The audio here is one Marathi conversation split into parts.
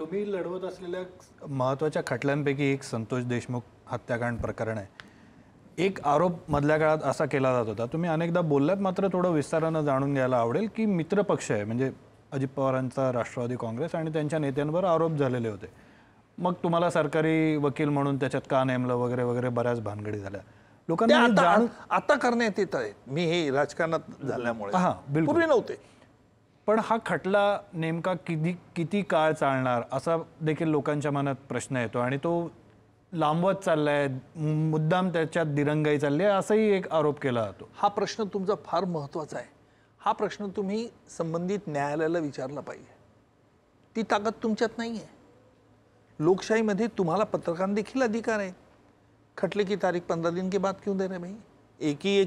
तुम्ही लढवत असलेल्या महत्त्वाच्या खटल्यांपैकी एक संतोष देशमुख हत्याकांड प्रकरण आहे. एक आरोप मधल्या काळात असा केला जात होता, तुम्ही अनेकदा बोललात, मात्र थोडं विस्तारानं जाणून घ्यायला आवडेल की मित्रपक्ष आहे म्हणजे अजित पवारांचा राष्ट्रवादी काँग्रेस आणि त्यांच्या नेत्यांवर आरोप झालेले होते. मग तुम्हाला सरकारी वकील म्हणून त्याच्यात का नेमलं वगैरे वगैरे बऱ्याच भानगडी झाल्या. लोकांना आता करण्यात येत आहे. मी हे राजकारणात झाल्यामुळे पूर्वी नव्हते. पण हा खटला नेमका किती काळ चालणार असा देखील लोकांच्या मनात प्रश्न येतो आणि तो लांबवत चाललाय, मुद्दाम त्याच्यात दिरंगाई चालली आहे असाही एक आरोप केला जातो. हा प्रश्न तुमचा फार महत्त्वाचा आहे. हा प्रश्न तुम्ही संबंधित न्यायालयाला विचारला पाहिजे. ती ताकद तुमच्यात नाही आहे. लोकशाहीमध्ये तुम्हाला पत्रकारांना देखील अधिकार आहे. खटले की तारीख 15 दिन के बाद क्यों दे रहे भाई?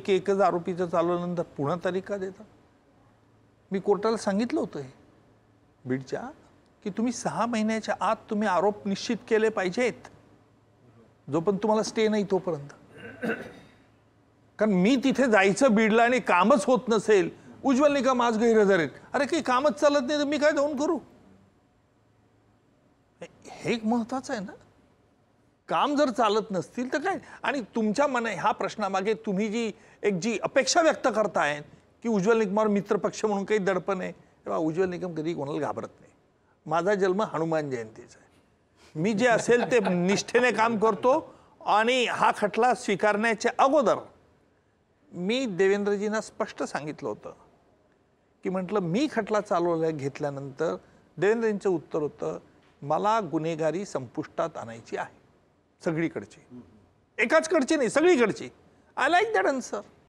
एकच आरोपीचं चालवल्यानंतर पुन्हा तारीख का देता? मी कोर्टाला सांगितलं होतं हे बीडच्या की तुम्ही 6 महिन्याच्या आत तुम्ही आरोप निश्चित केले पाहिजेत, जोपर्यंत तुम्हाला स्टे नाही तोपर्यंत. कारण मी तिथे जायचं बीडला आणि कामच होत नसेल, उज्ज्वल निकम आज गैरहजर आहेत, अरे काही कामच चालत नाही तर मी काय जाऊन करू? हे एक महत्वाचं आहे ना. काम जर चालत नसतील तर काय. आणि तुमच्या मनात ह्या प्रश्नामागे तुम्ही जी अपेक्षा व्यक्त करताय की उज्ज्वल निकमावर मित्रपक्ष म्हणून काही दडपण आहे, तेव्हा उज्ज्वल निकम कधी कोणाला घाबरत नाही. माझा जन्म हनुमान जयंतीचा आहे. मी जे असेल ते निष्ठेने काम करतो. आणि हा खटला स्वीकारण्याच्या अगोदर मी देवेंद्रजींना स्पष्ट सांगितलं होतं की म्हटलं मी खटला चालवल्या घेतल्यानंतर देवेंद्रजींचं उत्तर होतं, मला गुन्हेगारी संपुष्टात आणायची आहे, सगळीकडची, एकाच कडची नाही, सगळीकडची. I like that answer.